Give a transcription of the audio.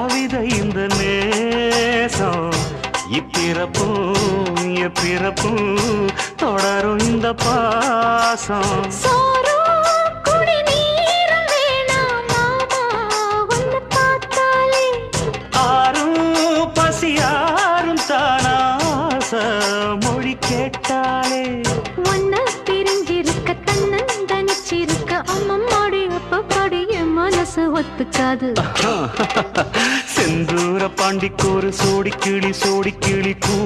கவிதை இந்த நேசம் இப்பிறப்பும் எப்பிறப்பும் தொடரும் இந்த பாசம் ஆரும் பசியாரும் தானாச மொழி கேட்டாலே ஒன்ன பிரிஞ்சிருக்க தன்னந்தனிச்சிருக்க அம்மம்மாடி அப்பப்பாடி என் மனசு ஒத்துக்காது செந்தூர பாண்டிக்கு ஒரு சோடி கிளி கூ